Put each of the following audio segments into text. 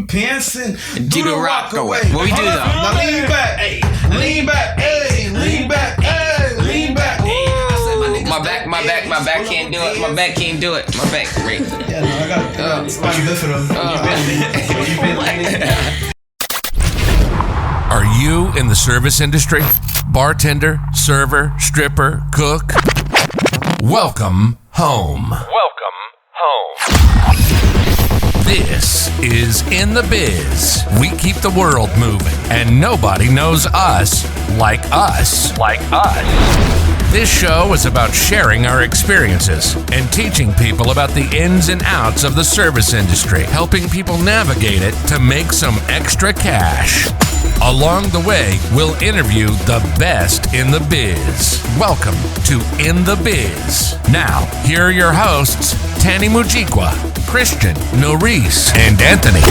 up pants and do the rock away. What we do though? Now lean back, hey, lean back, hey, lean back, hey, lean back. My back can't do it. My back can't do it. My back, great. Yeah, no, I got it's good for them. You've been leaning. Are you in the service industry? Bartender, server, stripper, cook? Welcome home. This is In The Biz. We keep the world moving, and nobody knows us like us. This show is about sharing our experiences and teaching people about the ins and outs of the service industry, helping people navigate it to make some extra cash. Along the way, we'll interview the best in the biz. Welcome to In The Biz. Now, here are your hosts, Tany Mujikwa, Christian, Noris, and Anthony.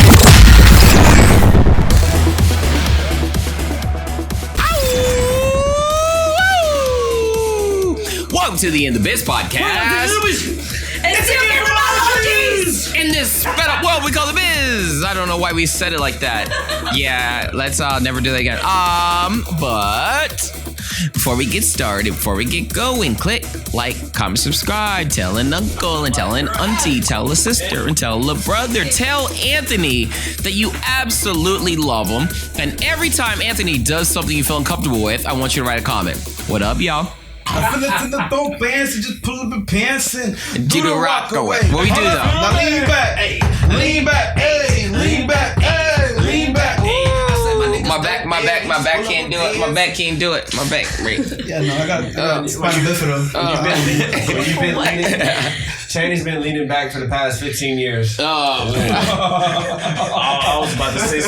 Welcome to the In The Biz podcast. In this sped up world we call the biz. I don't know why we said it like that. Yeah, let's never do that again. But before we get started, before we get going, click like, comment, subscribe, tell an uncle and tell an auntie, tell a sister and tell a brother, tell Anthony that you absolutely love him. And every time Anthony does something you feel uncomfortable with, I want you to write a comment. What up, y'all? I feel it in the dope pants and just pull up the pants and do the rock away. What we do though? Now lean back, hey, lean back, hey, lean back, hey, lean back. My back can't do it. My back can't do it. My back, great. Yeah, no, I got it's good for them. You've been leaning. Tany's been leaning back for the past 15 years. Oh, I was about to say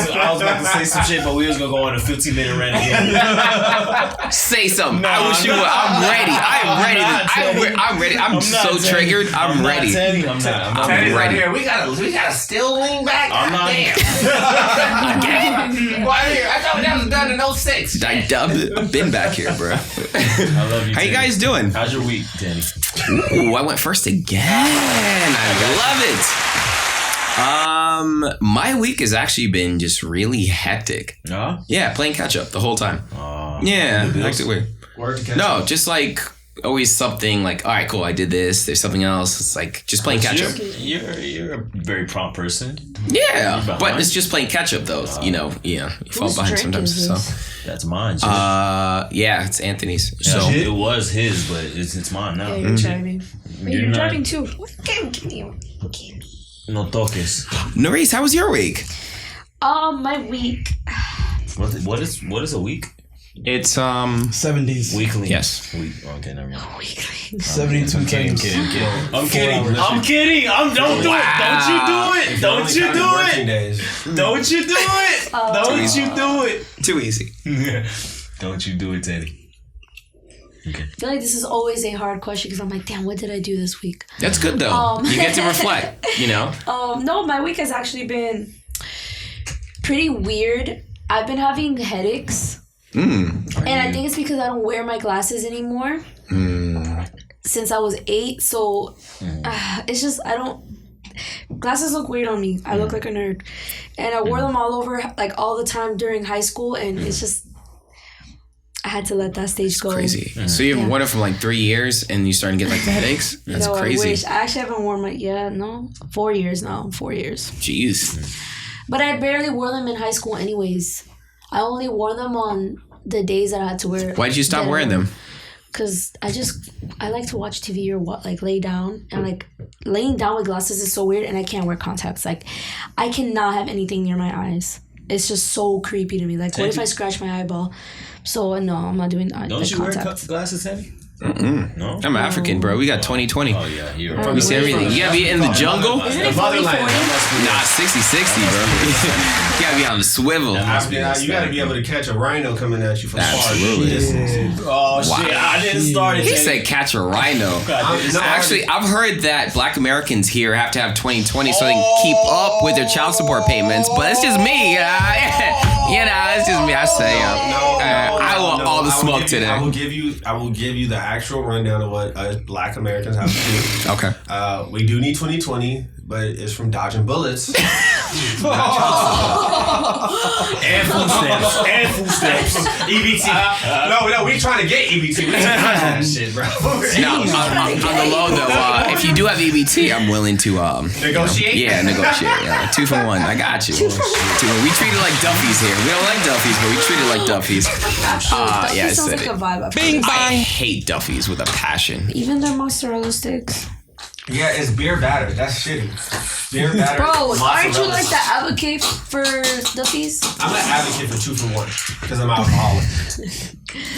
some shit, but we was gonna go on a 15-minute rant again. Say something. I wish you would. I'm ready. I'm so triggered. I'm ready. I'm not. I'm ready. Here. We gotta still lean back. I'm not. Damn. Why here? I thought that was done in 06. I've been back here, bro. I love you. How you guys doing? How's your week, Tany? Ooh, I went first again. I love it. My week has actually been just really hectic. Yeah, playing catch up the whole time. Yeah, actually. No, just like always something like, all right, cool, I did this. There's something else. It's like just playing catch up. You're a very prompt person. Yeah, but it's just playing catch up though. You fall behind sometimes. So that's mine. Yeah, it's Anthony's. Yeah, so it was his, but it's mine now. Yeah, you're driving. Wait, you're driving too. Give me. No toques. Noris, how was your week? My week. What is a week? It's 70s. Weekly. Yes. Okay, never mind. Weekly. 72 I'm kidding. Don't do it. Don't you do it. Too easy. Don't you do it, Tany. Okay. I feel like this is always a hard question because I'm like, damn, what did I do this week? That's good though. You get to reflect, No, my week has actually been pretty weird. I've been having headaches. And I think it's because I don't wear my glasses anymore. Since I was 8, so it's just glasses look weird on me. I look like a nerd. And I wore them all over, like all the time during high school, and it's just I had to let that stage go. Crazy. So you've worn it for like 3 years and you're starting to get like the headaches? That's crazy. I wish. I actually haven't worn 4 years now. 4 years. Jeez. But I barely wore them in high school anyways. I only wore them on the days that I had to wear. Why did you stop wearing them? Because I like to watch TV or lay down. And like laying down with glasses is so weird, and I can't wear contacts. Like I cannot have anything near my eyes. It's just so creepy to me. Like, what if I scratch my eyeball? So, no, I'm not doing that. Don't you wear glasses, Tany? No? I'm African, bro. We got 20/20. Oh, yeah. We see everything. You gotta be in the jungle? Isn't it 40/40? Nah, 60/60, bro. You gotta be on the swivel. You gotta be able to catch a rhino coming at you from far. Absolutely. Oh, shit. I didn't start it. He said catch a rhino. Actually, I've heard that black Americans here have to have 20/20 so they can keep up with their child support payments, but it's just me. It's just me. I say, I want all the smoke today. I will give you the actual rundown of what black Americans have to do. Okay. We do need 20/20, but it's from dodging bullets. And food stamps. EBT. No, we trying to get EBT. We trying to that shit, bro. No, on the low though, if you do have EBT, I'm willing to Negotiate? Yeah, negotiate. Yeah, 2 for 1. I got you. 2 for 1. We treat it like Duffies here. We don't like Duffies, but we treat it like Duffies. Yeah, I sounds said like it. a vibe. Bing bang. I hate Duffies with a passion. Even their mozzarella sticks. Yeah, it's beer batter. That's shitty. Beer batter. Bro, aren't you mozzarella. like the advocate for Duffies? I'm an advocate for 2 for 1 because I'm alcoholic.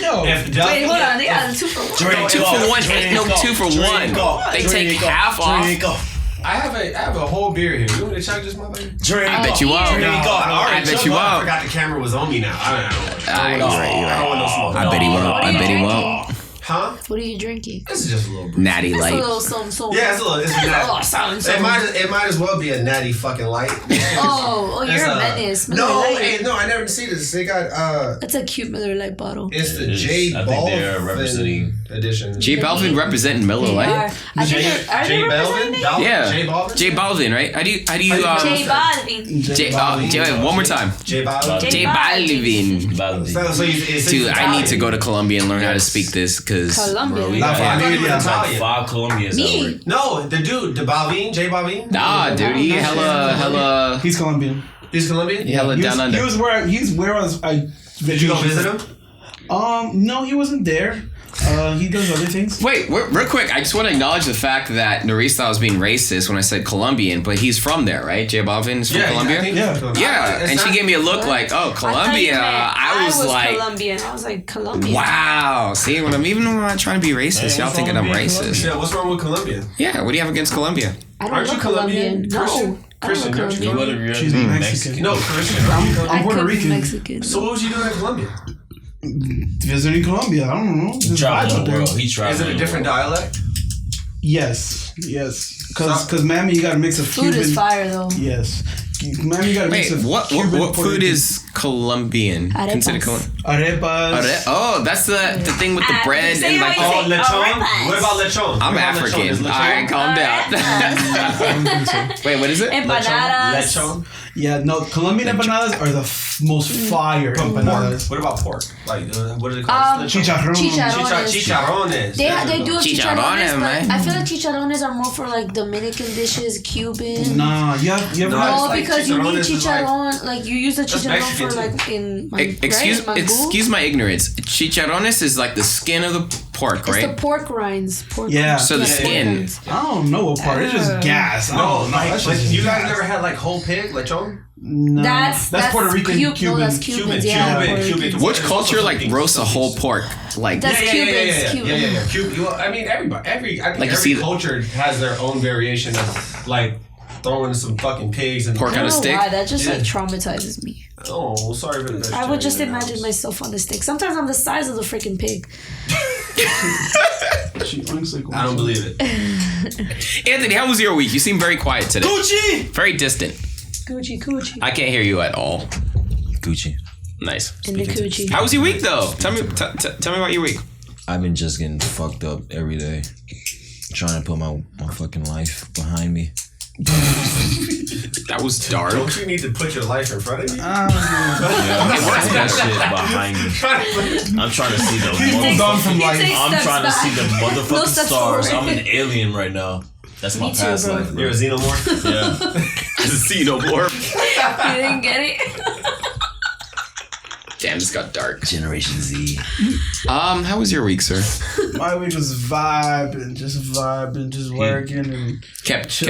No. Wait, hold on. They got a 2 for 1. Drink 2 for 1 ain't no 2 for 1. They take half off. I have a whole beer here. You want me to chug this motherfucker? Drink. I bet you won't. I bet you won't. I forgot the camera was on me now. I don't want no smoke. I bet he won't. I bet he won't. Huh? What are you drinking? This is just a little bit. Natty It's a light. little something. Yeah, it's natty. something. It might as well be a natty fucking light. Oh, you're It's a menace. Miller No, Lite. no, I never see this. They got That's a cute Miller Lite bottle. it's the It is. J I think they're Balvin representing- edition. J Balvin representing Miller They are. Lite. I think are they J representing? Balvin? Yeah. J Balvin? J Balvin, right? How do you J Balvin. J one more time. J Balvin? J Balvin. So Dude, I need to go to Colombia and learn how to speak this because Colombia. Not Yeah. Italian. Like 5 Colombians. Me? No, the dude, the Balvin, J Balvin. nah, dude, he hella He's Colombian. He's Colombian? hella down under. He was where I. Did you go visit him? No, he wasn't there. He does other things. Wait, real quick, I just want to acknowledge the fact that Noris thought I was being racist when I said Colombian, but he's from there, right? J Balvin is from Colombia? I think Yeah. he's Colombian. Yeah, It's and she not- gave me a look like, oh, Colombia. I was like, Colombian. I was like, Colombian. wow. See, when I'm not trying to be racist, y'all thinking I'm racist. Yeah, what's wrong with Colombia? Yeah, what do you have against Colombia? I don't Aren't know you Colombian? Colombian. No. Christian, aren't you Colombian? She's Mexican. No, Christian. I'm Puerto I could be Rican. Mexican. So what was you doing in Colombia? Visiting Colombia. I don't know. Just Traveling vibe out the there. world. He traveling. Is it a different dialect? Yes. Because Miami, you got to mix of Food Cuban. is fire though. Yes. Miami, you got to mix Wait, of what Cuban, food Puerto is Colombian? Arepas. Considered Colombian? Arepas. Oh, that's the thing with the bread and like. how Oh, you say lechon? arepas. What about lechon? I'm What about African. lechon? Is All lechon? right, calm down. Wait, what is it? Empanadas. Lechon? Yeah, no, Colombian empanadas are the most fire empanadas. What about pork? Like, what are they called? Lechon? Chicharrón. Chicharrones. They do Chicharrones, chicharrones, but man. I feel like chicharrones are more for like Dominican dishes, Cuban. Nah, you have No, No, it's like because you need chicharrones is like- chicharron, like you use the chicharron Mexican for too. like in Excuse my ignorance. Chicharrones is like the skin of the pork, It's right? the pork rinds. Yeah. So the pork skin. rinds. I don't know what part. It's just gas. I No, don't know. like, That's but just you guys gas. never had like whole pig, lechon? No. That's Puerto Rican, Cuban. No, that's Cubans. Yeah, Puerto Rican. Which culture like roasts a whole pork? Like That's Cubans. Yeah. Cuban. Well, I mean, I think Like you every see the- culture has their own variation of like throwing some fucking pigs and Pork I on don't a know stick? why. That just like Yeah. traumatizes me. Oh, sorry for the I would just imagine myself on the stick. Sometimes I'm the size of the freaking pig. She drinks like I don't believe it. Anthony, how was your week? You seem very quiet today. Gucci. Very distant. Coochie. I can't hear you at all. Gucci. Nice. In the coochie. How was your week though? Tell me about your week. I've been just getting fucked up every day. Trying to put my fucking life behind me. That was dark. Don't you need to put your life in front of you? That shit behind me. I'm trying to see the motherfucking I'm trying to see the motherfucking stars. I'm an alien right now. That's my Me too, past bro. life, bro. You're a xenomorph? Yeah. See no more. You didn't get it? Damn, this got dark. Generation Z. How was your week, sir? My week was vibing, just working and Kept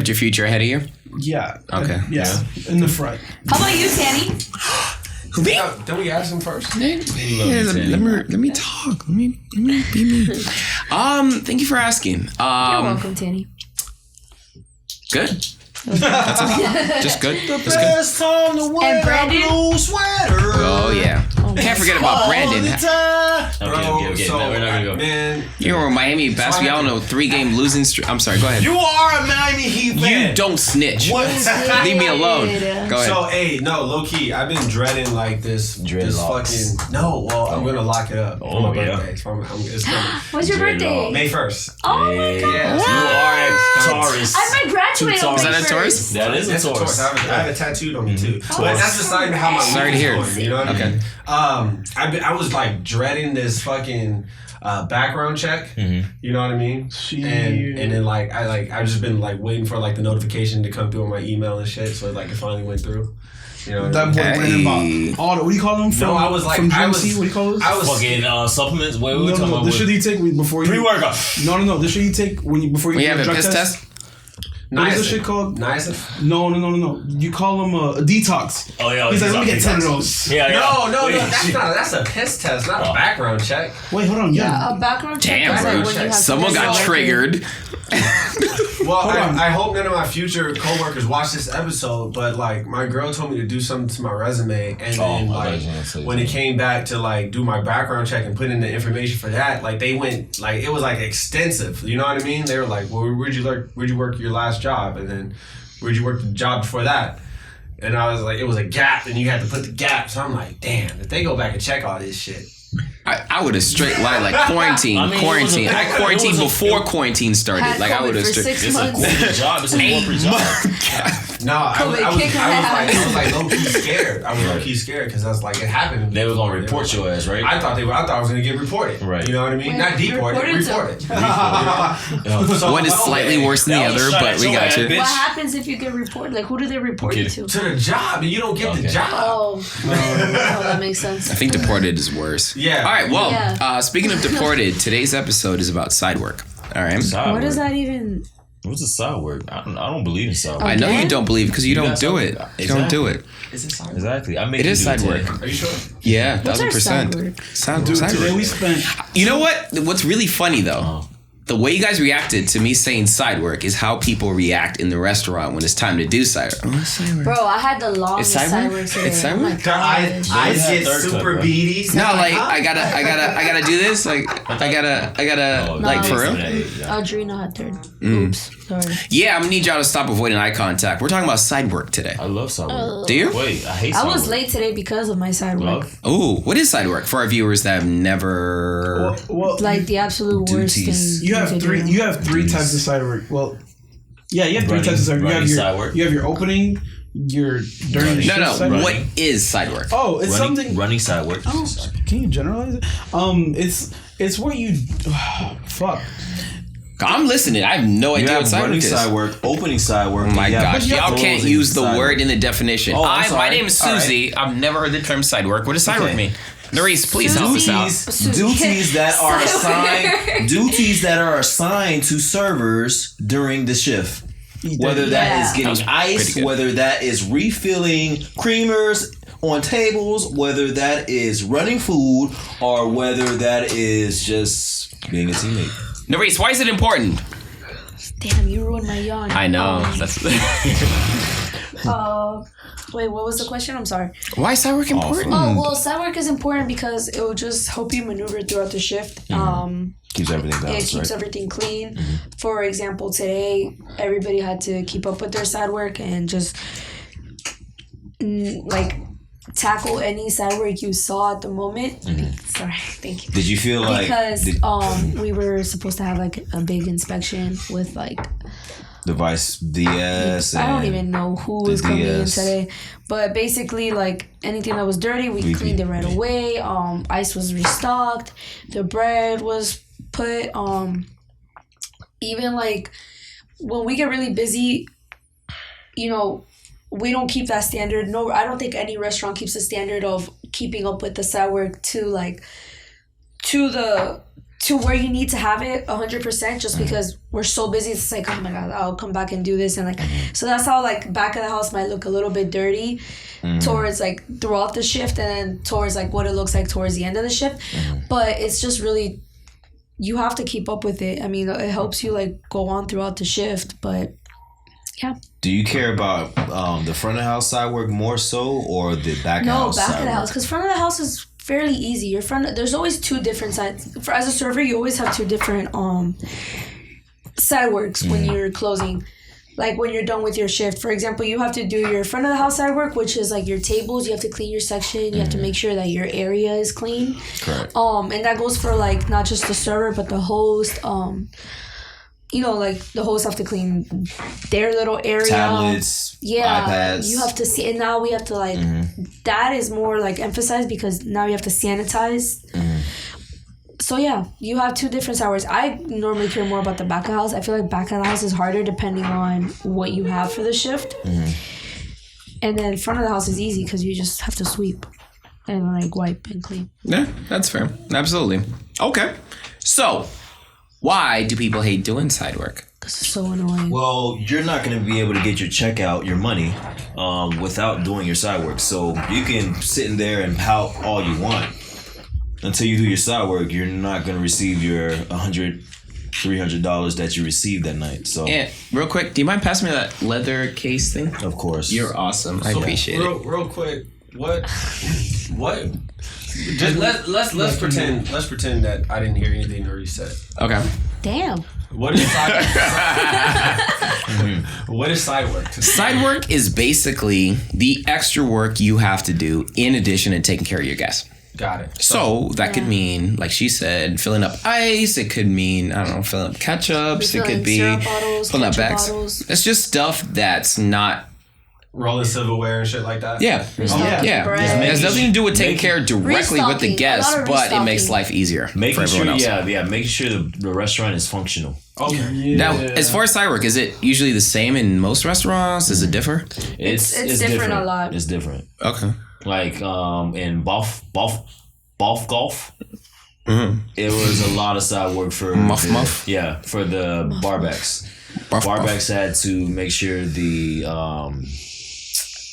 your future ahead of you. yeah. Okay. Yeah. In the front. How about you, Tany? Did we ask him first? Let me talk. Let me be me. Thank you for asking. You're welcome, Tany. Good. That's it. Just good. Just good. Best time to wear And Brandon? a blue sweater. Oh yeah. Oh Can't forget about Brandon. Okay. So, No, we're not gonna go. man, You were Miami basketball. I don't know, 3-game losing streak. I'm sorry. Go ahead. you are a Miami Heat fan. You don't snitch. What? Leave me alone. Go ahead. So, hey, no, low key, I've been dreading like this Dreadlocks. fucking. No, well, I'm gonna lock it up. Oh, for my yeah. birthday. It's coming. What's your birthday? May 1st. Oh my god. Yeah, You are a Taurus. I might graduate on Is May that a Taurus? 1st. That is a That's a Taurus. Taurus. I have it tattooed on me too. Oh, But that's the sign of how my Sorry to week hear. is going, you know what I mean? I was like dreading this fucking background check. You know what I mean? And then I just been like waiting for like the notification to come through on my email and shit. So like it finally went through. You know what I That mean? boy Brandon bought all the, what do you call them? No, I was like, from I GMC? was. What do you call those? I was Fucking supplements. Wait, we were talking no, about the shit you take before you pre-workout. No. The shit you take before you We do have a a drug piss test. test. What is this shit called? Niacin? No. You call them a detox. Oh yeah. He's like, let me get detox. 10 of those. Yeah. No. That's a piss test, not a background check. Wait, hold on. Yeah, a background check. Damn, is like bro. when you have Someone to got go- triggered. Well, Hold on. I hope none of my future coworkers watch this episode, but like my girl told me to do something to my resume, and then like when it came back to like do my background check and put in the information for that, like they went like it was like extensive. You know what I mean? They were like, "Well, where'd you work your last job?" And then where'd you work the job before that? And I was like, it was a gap, and you had to put the gap. So I'm like, damn, if they go back and check all this shit. I would have straight lied like quarantine. I mean, Quarantine. it was a- I quarantined it was a- before quarantine started. Had Like I COVID would have for straight. 6 It's a months. corporate job. It's a corporate job. No, I COVID was kick like low key scared. I was low key scared because I was like, it happened. They were gonna report your ass, right? I thought I was gonna get reported. Right. You know what I mean? Wait, Not deported, reported reported. So, One is slightly worse than the That was other, shot but at we your got ass, you. bitch. What happens if you get reported? Like, who do they report you to? to the job, and you don't get the job. Oh, that makes sense. I think deported is worse. Yeah. All right. Well, Yeah. speaking of deported, today's episode is about Sidework. All right. What does that even? What's a side work? I don't believe in side work. I know you Again? don't believe because you don't guys do don't- it. You don't do it. Exactly. I make It you is do side today. work. Are you sure? Yeah, What's our 1000%. side work? Dude, Side today work. we spent. You know what? What's really funny though, the way you guys reacted to me saying side work is how people react in the restaurant when it's time to do side work. Oh, side work. Bro, I had the longest It's side work? side work today. It's side Oh my work? gosh. I Yeah, get third super cut, bro. beady. No, like I gotta do this. Like I gotta Oh, like no. for real. Audrina had third. Oops, sorry. Yeah, I'm gonna need y'all to stop avoiding eye contact. We're talking about side work today. I love side work. Do you? Wait, I hate I side was work. late today because of my side work. Love? Oh, what is side work for our viewers that have never? Well, Like the absolute worst thing. Duties. you have could three. do. You have three types of side work. Well, yeah, you have three Running- types of side work. You running have side work. you have your opening, your during the No, shift side no. work. What is side work? Oh, it's something. Running side work. Oh, can you generalize it? It's what you. Fuck. I'm listening. I have no You idea what have side work running is. side work, opening side work. Oh my and you have gosh, y'all can't closing use the side word work. in the definition. Oh, I'm My sorry. name is All right. Susie. I've never heard the term side work. What does side work Okay. mean? Maurice, please help us out. Duties that are assigned. Duties that are assigned to servers during the shift. Whether that is That getting was pretty ice, good. whether that is refilling creamers on tables, whether that is running food, or whether that is just being a teammate. Maurice, why is it important? Damn, you ruined my yawn. I know. That's Wait, what was the question? I'm sorry. why is side work important? Oh, well, side work is important because it will just help you maneuver throughout the shift. Keeps everything It balanced, keeps right? everything clean. For example, today, everybody had to keep up with their side work and just like tackle any side work you saw at the moment. Sorry, thank you. Did you feel like Because the we were supposed to have like a big inspection with like device DS? I don't and even know who the was coming in DS. today, but basically like anything that was dirty, we cleaned it right away. Ice was restocked, the bread was put. Even like when we get really busy, you know, we don't keep that standard. No, I don't think any restaurant keeps the standard of keeping up with the side work to where you need to have it 100%, just because we're so busy. It's like, oh my god, I'll come back and do this, and like, so that's how like back of the house might look a little bit dirty towards like throughout the shift, and then towards like what it looks like towards the end of the shift. But it's just really, you have to keep up with it. I mean, it helps you like go on throughout the shift, but yeah. Do you care about the front of the house side work more so, or the back of the No, house back side of the work? house, because front of the house is fairly easy. Your front, there's always two different sides. As a server, you always have two different side works when you're closing. Like when you're done with your shift. For example, you have to do your front of the house side work, which is like your tables. You have to clean your section. You have to make sure that your area is clean. Correct. And that goes for like not just the server, but the host. You know, like the hosts have to clean their little area. Tablets, iPads. You have to see, and now we have to like, that is more like emphasized because now you have to sanitize. So yeah, you have two different hours. I normally care more about the back of the house. I feel like back of the house is harder depending on what you have for the shift. And then front of the house is easy because you just have to sweep and like wipe and clean. Yeah, that's fair. Absolutely. Okay. So, why do people hate doing side work? Because it's so annoying. Well, you're not going to be able to get your checkout, your money, without doing your side work. So you can sit in there and pout all you want. Until you do your side work, you're not going to receive your $100, $300 that you received that night. So, yeah, real quick, do you mind passing me that leather case thing? Of course. You're awesome. I appreciate it. Real quick, what? Just let's pretend that I didn't hear anything Noris said. Okay. Damn. What is side work? What is side work? Side work is basically the extra work you have to do in addition to taking care of your guests. Got it. So that could mean, like she said, filling up ice. It could mean, I don't know, filling up ketchups. It could be filling up bags. It's just stuff that's not rolling silverware and shit like that. Yeah. It has nothing to do with taking care directly with the guests, but it makes life easier for everyone else. Making sure the restaurant is functional. Okay. Yeah. Now, as far as side work, is it usually the same in most restaurants? Does it differ? It's different a lot. It's different. Okay. Like in golf, it was a lot of side work for Muff. Yeah, for the barbacks. Barbacks had to make sure the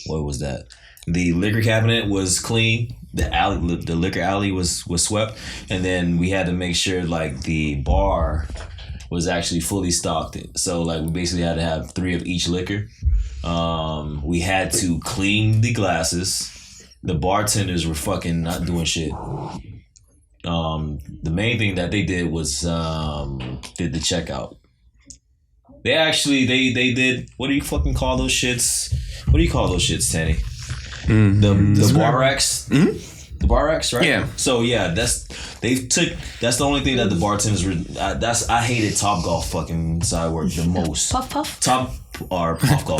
what was that? The liquor cabinet was clean. The liquor alley was swept, and then we had to make sure like the bar was actually fully stocked. So like we basically had to have 3 of each liquor. We had to clean the glasses. The bartenders were fucking not doing shit. The main thing that they did was did the checkout. They actually they did, what do you fucking call those shits? What do you call those shits, Tany? The bar racks. The bar racks, right? Yeah. So yeah, that's the only thing that the bartenders were. I hated Top Golf fucking side work the most. Puff. Top or Puff Golf.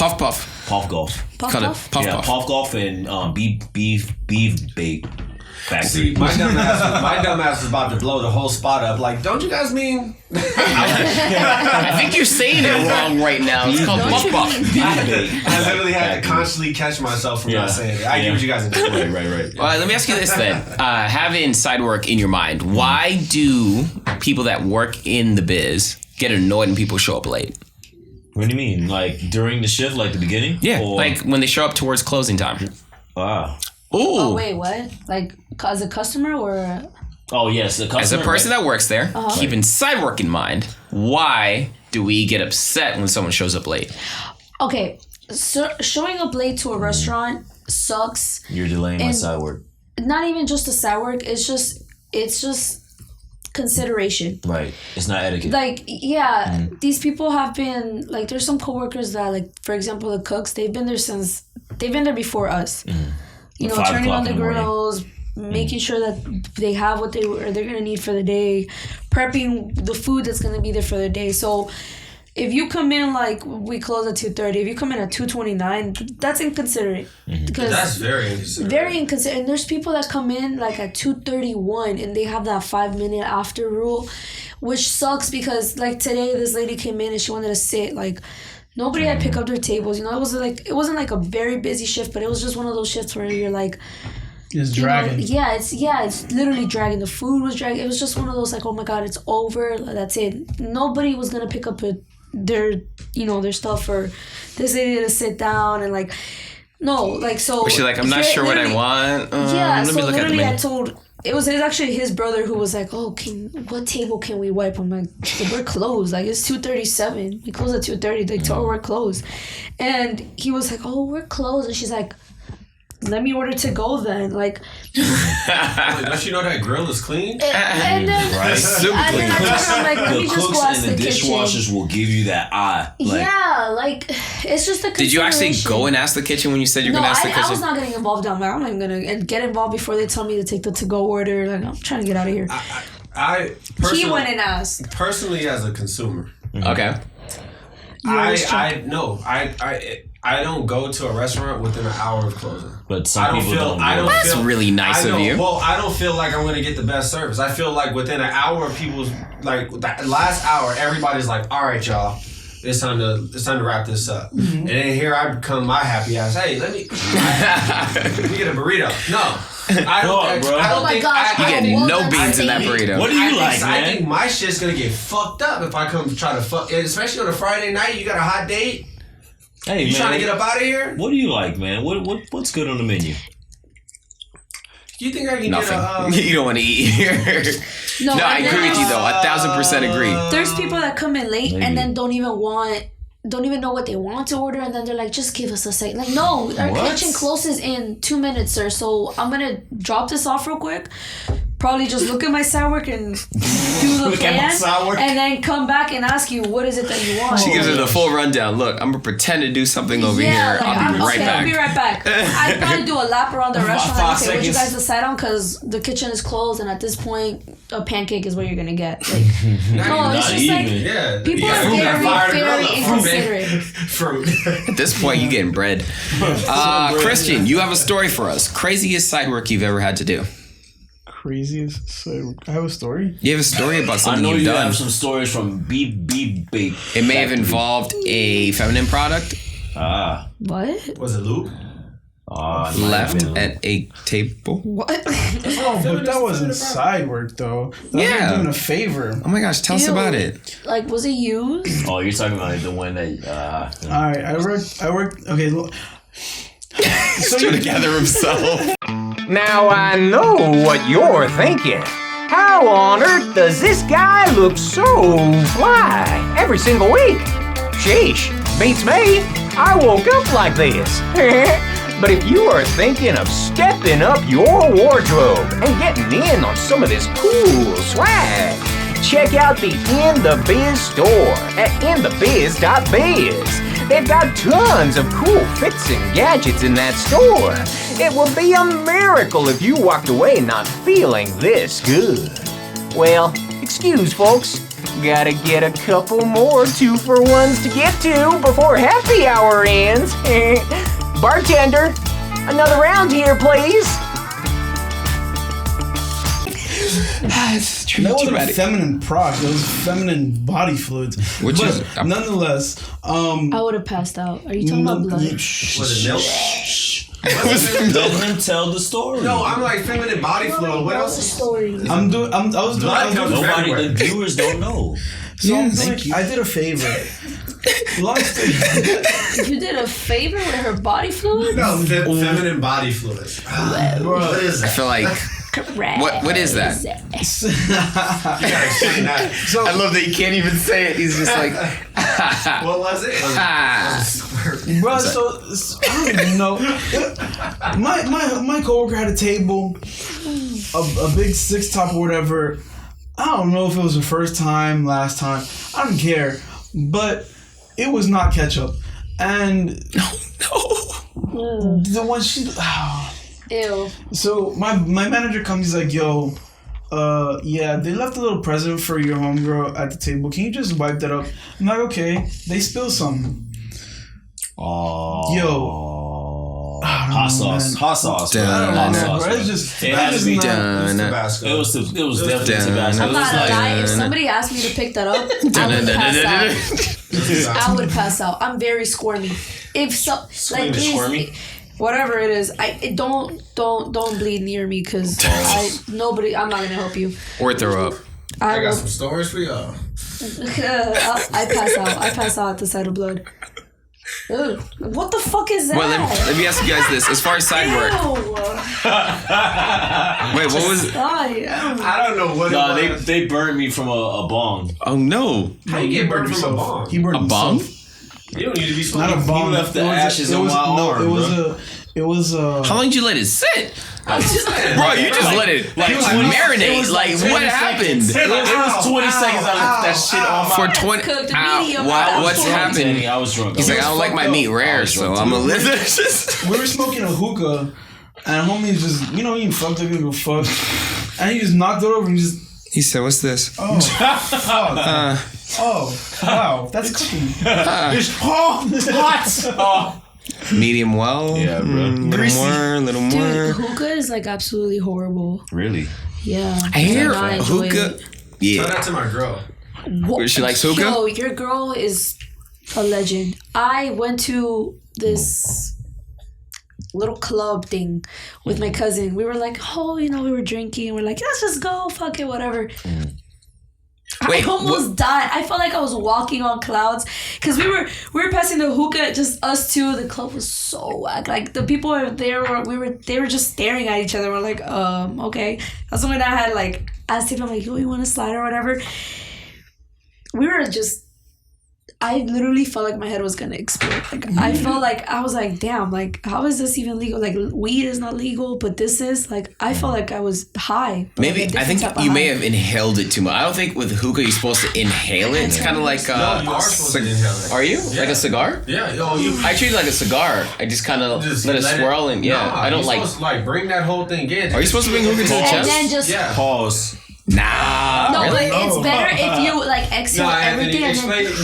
Puff Golf. Call it Puff. Puff Golf and Beefcake Factory. See, my dumb ass was about to blow the whole spot up. Like, don't you guys mean? I think you're saying it wrong right now. It's called Puff. I literally had to constantly catch myself from not saying it. I get what you guys are doing. Right. All right, let me ask you this then. Having side work in your mind, why do people that work in the biz get annoyed when people show up late? What do you mean? Like during the shift, like the beginning? Yeah, or? like when they show up towards closing time. Wow. Ooh. Oh wait, what? Like as a customer or? Oh yes, the customer. As a person that works there, keeping side work in mind, why do we get upset when someone shows up late? Okay, so showing up late to a restaurant sucks. You're delaying my side work. Not even just the side work. It's just consideration. Right. It's not etiquette. Like, these people have been, like, there's some coworkers that, like, for example, the cooks, they've been there before us. You know, turning on the grills, making sure that they have what they're going to need for the day, prepping the food that's going to be there for the day. So if you come in, like, we close at 2:30, if you come in at 2:29, that's inconsiderate. Because that's very inconsiderate. Very inconsiderate. And there's people that come in, like, at 2:31, and they have that 5-minute after rule, which sucks because, like, today this lady came in and she wanted to sit, like, nobody had picked up their tables. You know, it wasn't like a very busy shift, but it was just one of those shifts where you're like, it's dragging. It's literally dragging. The food was dragging. It was just one of those like, oh my god, it's over. That's it. Nobody was gonna pick up their stuff, or this lady to sit down and like, no, like so. Was she like, I'm not sure what I want. Let me look at the menu. I told. It was actually his brother who was like, oh, what table can we wipe? I'm like, we're closed. Like, it's 2:37. We close at 2:30. Like, tell her we're closed. And he was like, oh, we're closed. And she's like, let me order to go then. Like, don't you know that grill is clean? And then, right? Super clean. I'm like, let me just go ask the dishwashers will give you that eye. It's just a consideration. Did you actually go and ask the kitchen when you said you're going to ask the kitchen? I was not getting involved down there. I'm not even going to get involved before they tell me to take the to-go order. Like, I'm trying to get out of here. He went and asked. Personally, as a consumer. Okay. I don't go to a restaurant within an hour of closing. But some people don't. That's really nice of you. Well, I don't feel like I'm going to get the best service. I feel like within an hour of people's, like, that last hour, everybody's like, all right, y'all, it's time to wrap this up. Mm-hmm. And then here I come, my happy ass, hey, let me get a burrito. No. I don't think you getting no beans in that burrito. What do you like, man? I think my shit's going to get fucked up if I come try to fuck, especially on a Friday night, you got a hot date. Hey, you man, trying to get up out of here? What do you like, man? What's good on the menu? You think I can Nothing. get you don't want to eat here. No, I agree with you though. 1,000% agree. There's people that come in late and then don't even know what they want to order, and then they're like, just give us a second. Like, no, our kitchen closes in 2 minutes, sir. So I'm gonna drop this off real quick. Probably just look at my Sidework and do the plan, and then come back and ask you, what is it that you want? She gives her the full rundown. Look, I'm gonna pretend to do something over here. Like, I'll be right back. I'll be right back. I'd probably do a lap around the restaurant. Like, okay, what you guys decide on? Because the kitchen is closed, and at this point, a pancake is what you're gonna get. Like, no, it's just like people are very inconsiderate. Fruit. At this point, you getting bread. Christian, you have a story for us. Craziest side work you've ever had to do. Craziest. So I have a story. You have a story about something you've done. I know you have some stories from Beefcake Factory. It may have involved a feminine product. What? Was it lube? Left at a table. What? But that wasn't side work though. That was doing a favor. Oh my gosh, tell us about it. Like, was it used? Oh, you're talking about the one that. All right, I worked. Okay, look. He's trying to gather himself. Now I know what you're thinking. How on earth does this guy look so fly every single week? Sheesh, beats me. I woke up like this. But if you are thinking of stepping up your wardrobe and getting in on some of this cool swag, check out the In The Biz Store at inthebiz.biz. They've got tons of cool fits and gadgets in that store. It would be a miracle if you walked away not feeling this good. Well, excuse folks, gotta get a couple more 2-for-1s to get to before happy hour ends. Bartender, another round here, please. That wasn't a feminine product. It was feminine body fluids. Nonetheless, I would have passed out. Are you talking about blood? Was it milk? Let him tell the story. No, I'm like feminine body fluid. What else? The story. I was doing. The viewers don't know. So I did a favor. Long story. You did a favor with her body fluid? No, feminine body fluid. What is that? I feel like. What is that? You gotta explain that. So, I love that he can't even say it. He's just like, what was it? Bro, so I don't even know. My coworker had a table, a big 6-top or whatever. I don't know if it was the first time, last time. I don't care, but it was not ketchup. And the one she. Ew. So my manager comes, he's like, yo, they left a little present for your homegirl at the table. Can you just wipe that up? I'm like, okay. They spilled something. Oh. Yo. Hot sauce. Hot sauce. It's just Tabasco. Tabasco. It was definitely Tabasco. I'm not gonna lie. If somebody asked me to pick that up, I would pass out. I'm very squirmy. If so, like squirmy. Whatever it is, don't bleed near me because I'm not gonna help you. Or throw up. I got some stories for y'all. I pass out at the sight of blood. Ugh. What the fuck is that? Well, let me ask you guys this: as far as side work, wait, what was it? I don't know what. No, they burned me from a bong. Oh no! How you get burned from a bong? He burned a bong. You don't need to be smoking. Not a bong. He left the ashes on my arm. It It was. How long did you let it sit? I was just Bro, you just let it marinate. What happened? It was 20 seconds. I left that shit on For 20. cooked medium. What's happened? I was drunk. He's like, I don't like my meat rare, so I'm gonna live this. We were smoking a hookah, and homie's just, he fucked up, give a fuck, and he just knocked it over and just. He said, "What's this?" Oh, wow, that's cooking. It's hot. Oh. Medium well. Yeah, bro. Little more. Dude, hookah is like absolutely horrible. Really? Yeah. I hear not enjoy hookah. it. Yeah. Tell that to my girl. What? She likes hookah? Yo, your girl is a legend. I went to this little club thing with my cousin. We were like, we were drinking. We're like, let's just go. Fuck it, whatever. Wait, I almost died. I felt like I was walking on clouds because we were passing the hookah, just us two. The club was so whack. Like the people they were just staring at each other. We're like, okay. That's when I had like asked him, I'm like, yo, you want to slide or whatever? We were just. I literally felt like my head was gonna explode. Like I felt like I was like, damn, like how is this even legal? Like weed is not legal, but this is like I felt like I was high. Maybe like I think you may have inhaled it too much. I don't think with hookah you're supposed to inhale it. It's kind of like No, you are supposed to inhale it. Are you Yeah. like a cigar? Yeah, you. I treat it like a cigar. I just kind of let it swirl and I don't like. Supposed to, like bring that whole thing in. Are you supposed to bring hookah to the And chest? then just Pause. Nah. no, Really? but it's better if you like exhale No, everything Anthony, and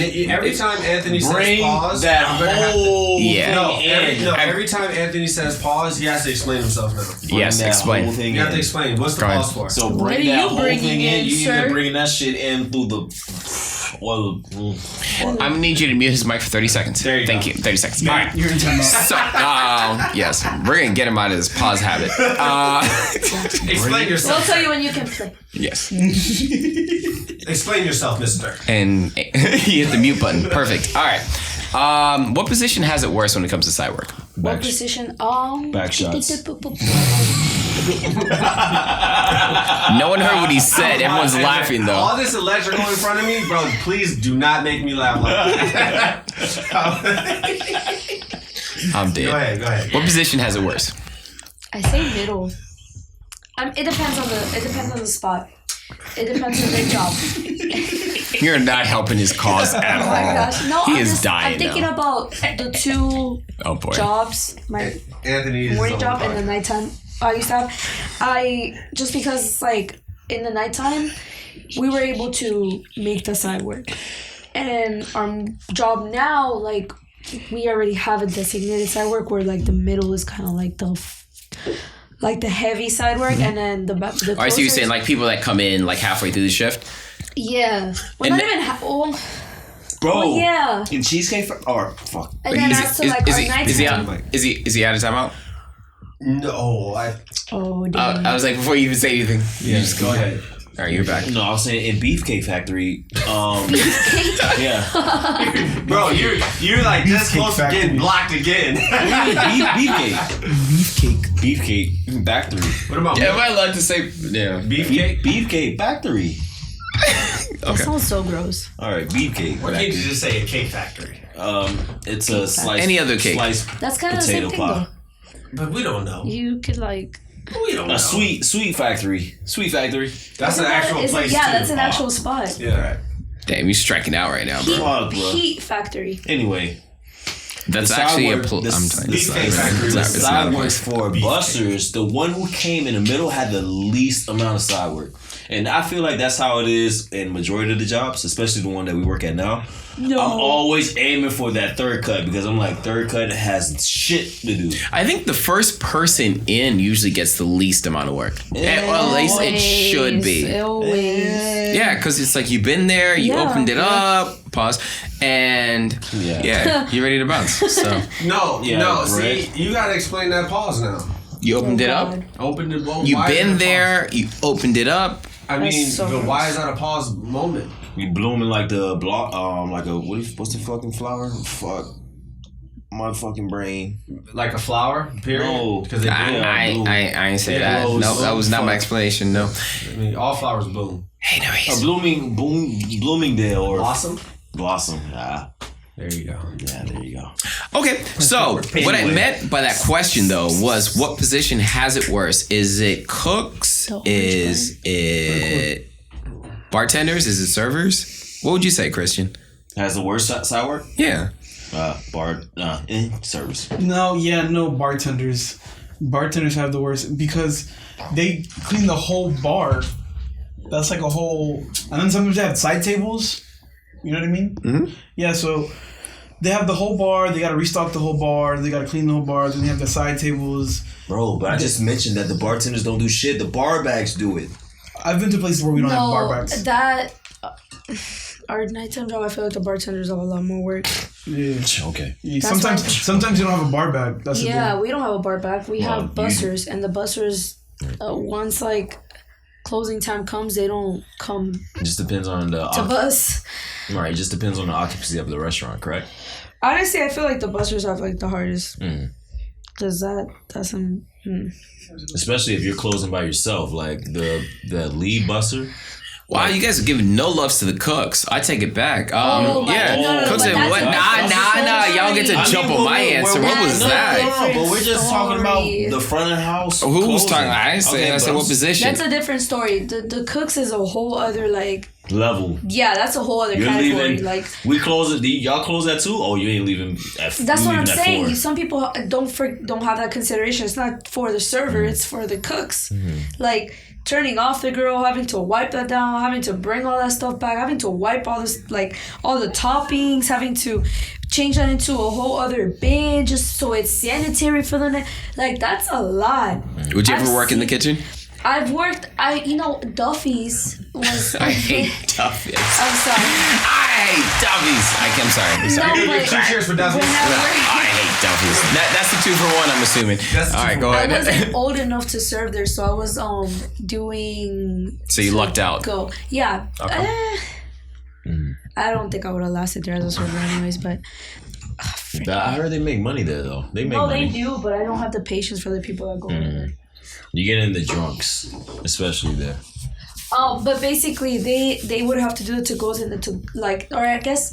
then every time Anthony says Bring pause, that I'm gonna have to- whole Yeah. every time Anthony says pause, he has to explain himself now. Yes, explain. You have to explain. What's the Go ahead. pause for? So What bring are that you whole bringing thing in. in, You sir? either bringing that shit in through the. Well, I'm gonna need you to mute his mic for 30 seconds. There you Thank go. you. 30 seconds. All right. You're in time out. So, yes, we're gonna get him out of this pause habit. Explain they'll yourself. tell you when you can play. Yes. Explain yourself, Mister. And he hit the mute button. Perfect. All right. What position has it worse when it comes to side work? What position? Back shots. No one heard what he said. Everyone's laughing though. All this electrical in front of me, bro. Please do not make me laugh like that. I'm dead. Go ahead. What position has it worse? I say middle. It depends on the spot. It depends on the job. You're not helping his cause at Oh all. my gosh! No, He is dying I'm thinking now. about the two Oh boy. jobs. My Anthony is morning his own job and the podcast. nighttime I used to have. Just because like in the nighttime we were able to make the side work, and our job now like we already have a designated side work where like the middle is kind of like the heavy side work, and then the Oh, I see you saying like people that come in like halfway through the shift. yeah, well, And not even Bro. well, yeah, In Cheesecake fuck. and then after like our nighttime. Is he out of timeout? No, Oh damn. I was like, before you even say anything, you Yeah, just go ahead. All right, you're back. No, I was saying in Beefcake Factory. Yeah. bro, you're like this close to getting blocked again. Beefcake Factory. What about Yeah, am I allowed to say? Yeah. beefcake? Beefcake Factory. That sounds so gross. All right, Beefcake What can't you Factory. just say a cake factory? It's a slice. Any other cake. Sliced That's kind of the potato same thing pie. But we don't know. though. You could like. We don't know. A sweet factory. Sweet factory. That's an actual place Yeah, too. that's an actual spot. Yeah. Damn, you're striking out right now, bro. Fuck, bro. Heat factory. Anyway, That's the actually a. Sidework- I'm telling you, Beefcake it's not- Factory. it's the not- it's not a side work place. for busters, the one who came in the middle had the least amount of side work. And I feel like that's how it is in majority of the jobs, especially the one that we work at now. No. I'm always aiming for that third cut because I'm like, third cut has shit to do. I think the first person in usually gets the least amount of work. Well, at least it should be. Always. Yeah, because it's like you've been there, you Yeah. opened it up, pause, and Yeah. you're ready to bounce. So No, Yeah, no. bread. See, you gotta explain that pause now. you opened it up. God. Open the. You've why is been it a there. You opened it up. pause? I mean, That's so but why gross. is that a pause moment? We blooming like the block, like a what's the fucking flower? Fuck, my fucking brain. Like a flower? Period. No. Because they bloom. I ain't say Yeah, that. blows. No, that was not my Fuck. explanation. No. I mean, all flowers bloom. Hey, A Noris. Bloomingdale or Blossom. Blossom. There you go. Yeah, there you go. Okay, so what I meant by that question though was, what position has it worse? Is it cooks? Is it bartenders? Is it servers? What would you say, Christian? Has the worst side work? Yeah. Service. No, bartenders. Bartenders have the worst because they clean the whole bar. That's like a whole, and then sometimes they have side tables. You know what I mean? Mm-hmm. Yeah, so they have the whole bar. They got to restock the whole bar. They got to clean the whole bar. Then they have the side tables. Bro, but I just mentioned that the bartenders don't do shit. The bar bags do it. I've been to places where we don't have bar bags. Our nighttime job, I feel like the bartenders have a lot more work. Yeah. Okay. Yeah, sometimes you don't have a bar bag. That's the thing. We don't have a bar bag. We have bussers, and the bussers, once like closing time comes, they don't come. It just depends on the bus. Right. It just depends on the occupancy of the restaurant, correct? Honestly, I feel like the bussers have like the hardest. Does that's some. Especially if you're closing by yourself, like the lead busser. Wow, you guys are giving no loves to the cooks. I take it back. No, cooks and what? Nah. Y'all get to jump on my answer. What was that? But we're just talking about the front of the house. Who was talking? I said what position. That's a different story. The cooks is a whole other like level. Yeah, that's a whole other category. Leaving, like we close it. Y'all close that too? Oh, you ain't leaving. That's what I'm saying. Some people don't have that consideration. It's not for the server. It's for the cooks. Like. Turning off the grill, having to wipe that down, having to bring all that stuff back, having to wipe all this, like, all the toppings, having to change that into a whole other bin just so it's sanitary for the night. Like, that's a lot. Would you ever work in the kitchen? I've worked, Duffy's was... I hate Duffy's. I'm sorry. I hate Duffy's. I'm sorry. No, but cheers for Duffy's. I hate Duffy's. That's the 2-for-1, I'm assuming. All right, go ahead. I wasn't old enough to serve there, so I was doing... So you lucked out. Yeah. Okay. I don't think I would have lasted there as a server anyways, but... I heard they make money there, though. They make money. They do, but I don't have the patience for the people that go there. You get in the drunks, especially there. But basically, they would have to do the to-goes and or I guess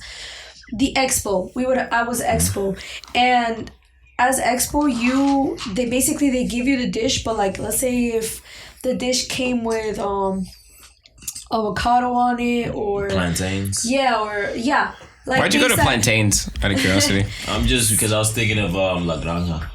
the expo. I was expo, and as expo, they give you the dish, but like let's say if the dish came with avocado on it or plantains. Yeah. Like why'd you go to plantains? Out of curiosity. I'm just because I was thinking of La Granja.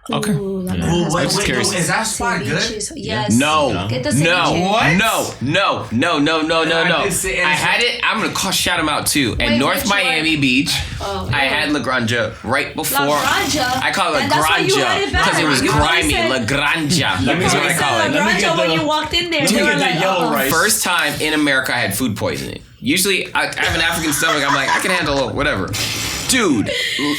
Okay. Wait, is that spot good? Yes. No. Get the what? No. I had it. I'm gonna shout them out too. At North Miami Beach, I had La Granja right before. La Granja. I call it La Granja because it was grimy. La Granja. That's what I call it. La Granja when you walked in there. Let me get the yellow rice. First time in America, I had food poisoning. Usually, I have an African stomach. I'm like, I can handle whatever. Dude,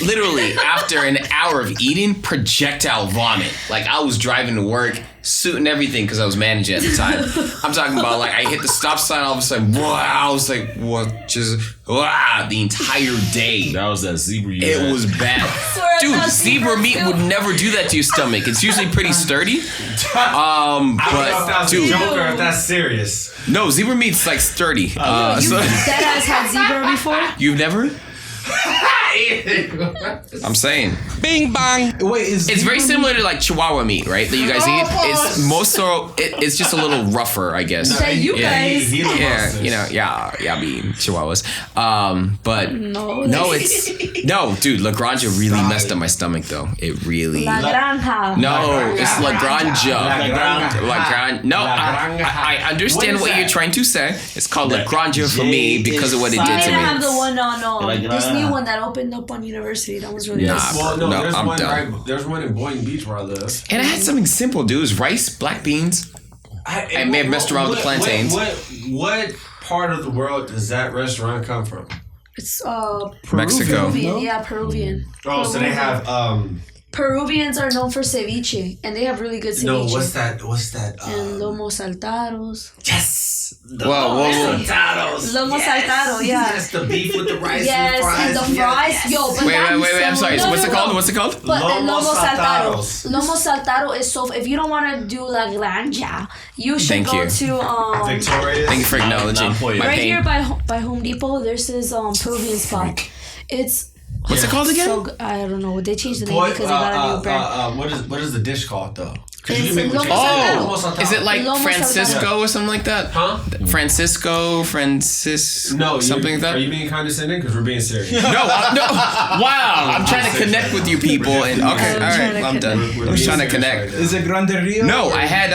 literally after an hour of eating, projectile vomit. Like I was driving to work, suit and everything because I was managing at the time. I'm talking about like I hit the stop sign, all of a sudden, wow, I was like, what? The entire day. That was that zebra. It was bad. Dude, zebra meat would never do that to your stomach. It's usually pretty sturdy. But dude, joke or if that's serious. No, zebra meat's like sturdy. Deadass had zebra before? You've never? I'm saying. Bing bang. Wait, it's very similar to like Chihuahua meat, right? That you guys eat. It's most so. It's just a little rougher, I guess. That you guys. Yeah, being Chihuahuas. But no, dude. La Granja really messed up my stomach, though. It really. La Granja. No, it's La Granja. La Granja. No, I understand what you're trying to say. It's called La Granja for me because of what it did to me. I have the one on this new one that opened up on University. That was really nice. There's one in Boynton Beach where I live. And I had something simple, dude. It was rice, black beans. I may have messed around with the plantains. What part of the world does that restaurant come from? It's Mexico. Peruvian. Yeah, Peruvian. So they have Peruvians are known for ceviche, and they have really good ceviche. No, what's that? And lomo saltados. Yes. Lomo saltados. Lomo saltado, yeah. Yes, the beef with the rice. Yes, and the fries. Yes. Yo, but wait. I'm sorry. What's it called? What's it called? But lomo saltado. Lomo saltado is so. If you don't want to do La Granja, you should go to Victoria. Thank you for acknowledging my right pain. here by Home Depot. There's this Peruvian spot. It's What's it called again? so I don't know. They changed the name because they got a new brand. What is the dish called though? It's Lomo Oh, Saltado. is it like Lomo Francisco or something like that? Huh? Francis. No, something like that. Are you being condescending? Because we're being serious. No. Wow, I'm trying to connect with you people. And okay, all right, I'm done. I was trying to connect. Is it Grande Rio? No, I had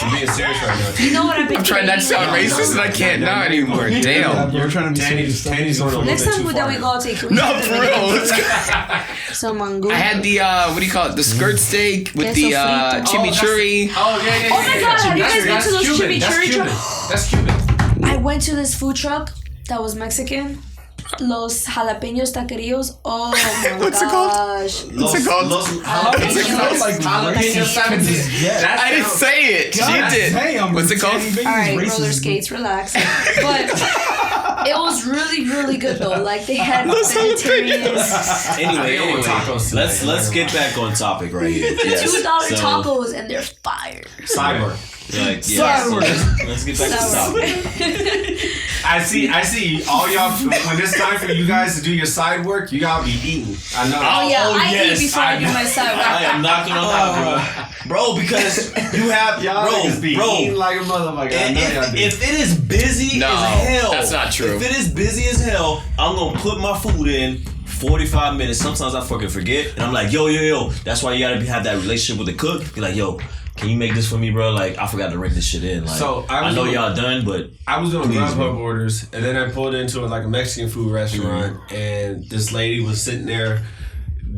We're being serious right now. You know what I've been I'm trying not to sound racist, and I can't now anymore. Damn. You're trying to be serious. Tanny's going a little Next bit time too that far. we go out to eat, No, for real. Let's go. some mango. I had the what do you call it? The skirt steak with Queso the frito. chimichurri. Oh yeah. Oh my God, have you guys been to those Cuban. chimichurri That's Cuban. I went to this food truck that was Mexican. Los jalapeños taquerillos. Oh my What's it called? gosh. What's it called? Jalapeño sandwiches. I didn't say it. She did. What's it called? Alright, roller skates, relax. But it was really, really good though. Like they had vegetarian Anyway, tacos let's get back on topic right here. Yes. $2 So, tacos and they're fire. Sidework. Like, yeah, so let's get back to the topic. I see. All y'all. When it's time for you guys to do your side work, you gotta be eating. I know. Oh yeah, I yes, eat before I do my side work. I am not gonna lie, bro, because you have Y'all niggas be eating bro. like a motherfucker. I know y'all do. If it is busy No, as hell, that's not true. If it is busy as hell, I'm gonna put my food in 45 minutes. Sometimes I fucking forget, and I'm like, yo. That's why you gotta have that relationship with the cook. Be like, yo, can you make this for me, bro? Like, I forgot to ring this shit in. Like, So, I know y'all done, but I was doing please, Grubhub bro. orders, and then I pulled into like a Mexican food restaurant, and this lady was sitting there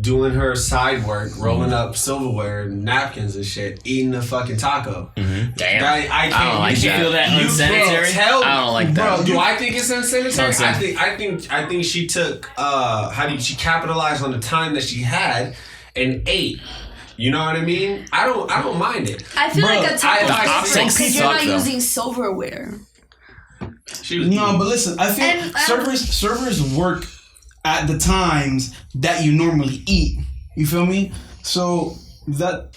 doing her side work, rolling up silverware, napkins and shit, eating a fucking taco. Damn. I I can't. don't like Did you that. feel that You unsanitary? tell I don't like that. Bro, do I think it's unsanitary? Unsanitary. I think she took she capitalized on the time that she had and ate. You know what I mean? I don't mind it. I feel like a taco I- is I- because you're not though. using silverware. She was No, eating. but listen, I think And, servers work at the times that you normally eat. You feel me? So that.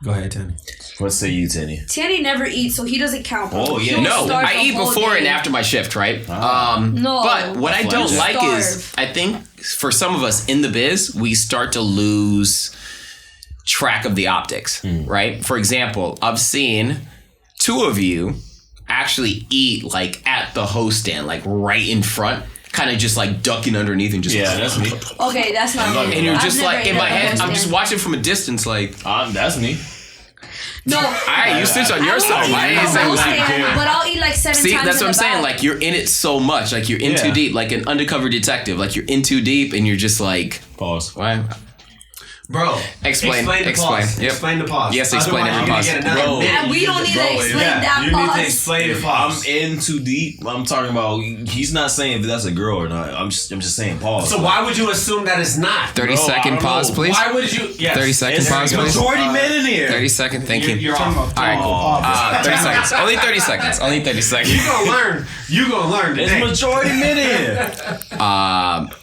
Go ahead, Tany. What say you, Tany? Tany never eats, so he doesn't count. Oh, yeah. He'll No, starve I the eat whole before day. and after my shift, right? No. But what I don't Starve. like is, I think for some of us in the biz, we start to lose track of the optics, right? For example, I've seen two of you actually eat like at the host stand, like right in front, kind of just like ducking underneath and just That's me. Okay, that's not me. and you're I've just never like in eaten my at the head, host I'm just stand. watching from a distance, like, That's me. No. alright, you switch on your I side. won't Why eat didn't at you the say host what? stand, but I'll eat like 7 See, times that's in what I'm the saying. back. Like you're in it so much, like you're in too Yeah. deep, like an undercover detective. Like you're in too deep, and you're just like, Pause. why? Bro, Explain. the pause. Yep. Explain the pause. Yes, explain Otherwise, every you're gonna pause. get another Bro. minute. And we don't need to explain that you need to pause. explain the I'm pause. in too deep. I'm talking about. He's not saying if that's a girl or not. I'm just saying pause. So why would you assume that it's not? 30-second I don't pause, know. please. Why would you? Yes. 30-second It's pause, please. majority men in here. 30-second. Thank you. You're off. All right, cool. 30 seconds. Only 30 seconds. Only 30 seconds. You gonna learn. You gonna learn There's today. majority men in here.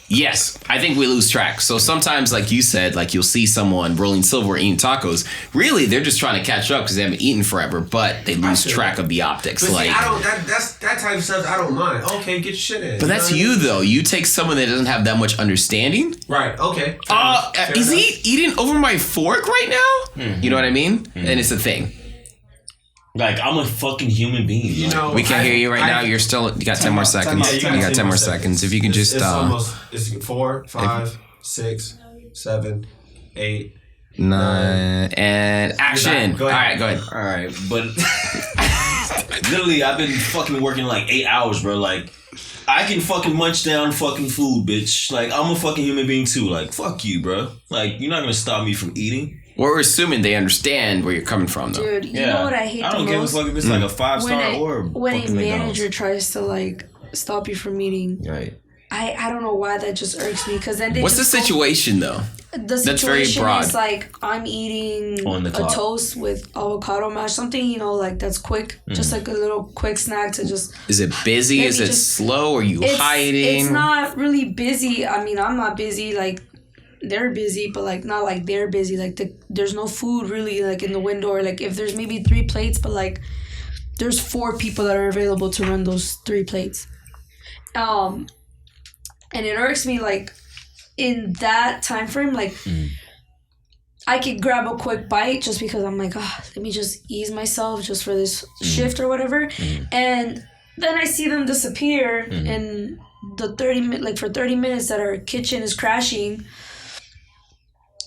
Yes, I think we lose track. So sometimes, like you said, like you'll see someone rolling silverware eating tacos. Really, they're just trying to catch up because they haven't eaten forever, but they lose feel track of the optics. But Like, see, I don't. That type of stuff. I don't mind. Okay, get your shit in. but that's know what I you mean? though. You take someone that doesn't have that much understanding. Right. Okay. Fair Is enough. he eating over my fork right now? You know what I mean? And it's a thing. Like I'm a fucking human being. You know, We can't hear you right now. You're still. You got 10 more seconds. Yeah, You got 10 more seconds. If you can just. It's almost. It's 4, 5, 6, 7, 8. 9 and action. Go All ahead. right, go ahead. All right, but literally, I've been fucking working like 8 hours, bro. Like, I can fucking munch down fucking food, bitch. Like, I'm a fucking human being too. Like, fuck you, bro. Like, you're not gonna stop me from eating. We're assuming they understand where you're coming from, though. Dude, you know what I hate I don't the give a most? fuck if it's like a 5-star or when a fucking McDonald's. manager tries to like stop you from eating. Right. I don't know why that just irks me because then they What's the just go- situation, though? The That's very situation broad. is like I'm eating On the a clock. toast with avocado mash, something like that's quick, just like a little quick snack to just. Is it busy? Maybe Is it just- slow? Are you hiding? It's not really busy. I mean, I'm not busy. Like they're busy, but like not like they're busy. Like there's no food really like in the window, or like if there's maybe 3 plates, but like there's 4 people that are available to run those 3 plates. And it irks me, like, in that time frame, like, I could grab a quick bite just because I'm like, let me just ease myself just for this shift or whatever. And then I see them disappear and the 30 minutes that our kitchen is crashing,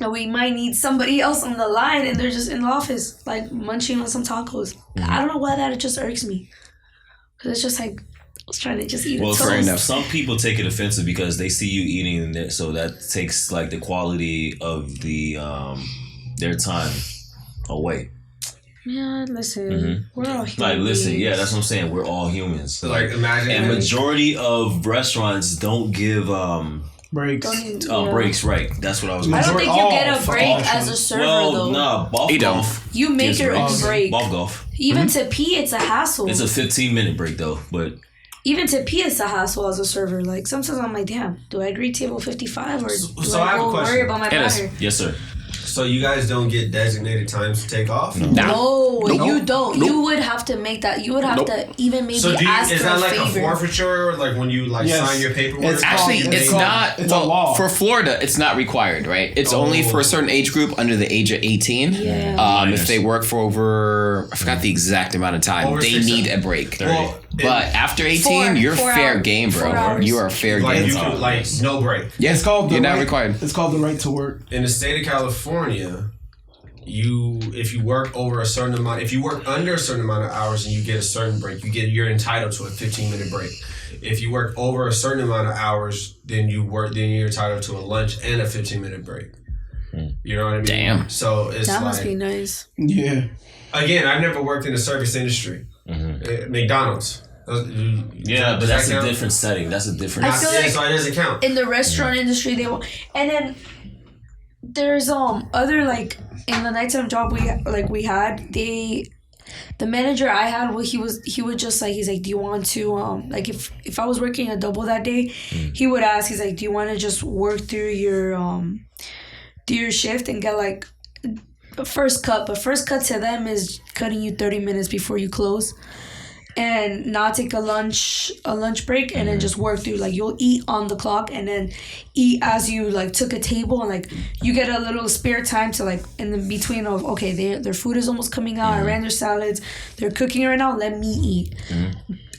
and we might need somebody else on the line and they're just in the office, like, munching on some tacos. I don't know why that, it just irks me. Because it's just like, I was trying to just eat it. Fair enough. Some people take it offensive because they see you eating it, so that takes like the quality of the their time away. Yeah, listen, we're all humans. Like, listen, yeah, that's what I'm saying. We're all humans. So, like, imagine. And majority of restaurants don't give breaks. Breaks, right? That's what I was. I don't think you get a break as a server though. Nah, golf. You make your own break. Golf. Even to pee, it's a hassle. It's a 15-minute break though, but. Even to pee, it's a hassle as a server. Like, sometimes I'm like, damn, do I greet table 55 or do I have a question. worry about my platter? Yes, sir. So you guys don't get designated times to take off? No, you don't. Nope. You would have to make that. You would have to even maybe ask for a favor. Is that like a forfeiture, like when you sign your paperwork? It's not. It's a law. For Florida, it's not required, right? It's only for a certain age group under the age of 18. Yeah. If they work for over, I forgot the exact amount of time, they need a break. But after 18, you're fair game, bro. You are fair game. You can, like, no break. Yeah, it's called you're not required. It's called the right to work. In the state of California, if you work over a certain amount, if you work under a certain amount of hours and you get a certain break, you're entitled to a 15-minute break. If you work over a certain amount of hours, then you're entitled to a lunch and a 15-minute break. You know what I mean? Damn. So it's that must be nice. Yeah. Again, I've never worked in the service industry. McDonald's. But that's a different setting. That's a different. I feel like so it doesn't count. In the restaurant industry, they will, and then there's other, like, in the nighttime job we had, the manager I had, he would just like, he's like, do you want to like, if I was working a double that day, he would ask, he's like, do you want to just work through your shift and get like a first cut? But first cut to them is cutting you 30 minutes before you close. And not take a lunch break and then just work through, like, you'll eat on the clock and then eat as you, like, took a table, and, like, you get a little spare time to, like, in the between of, okay, their food is almost coming out, I ran their salads, they're cooking right now, let me eat.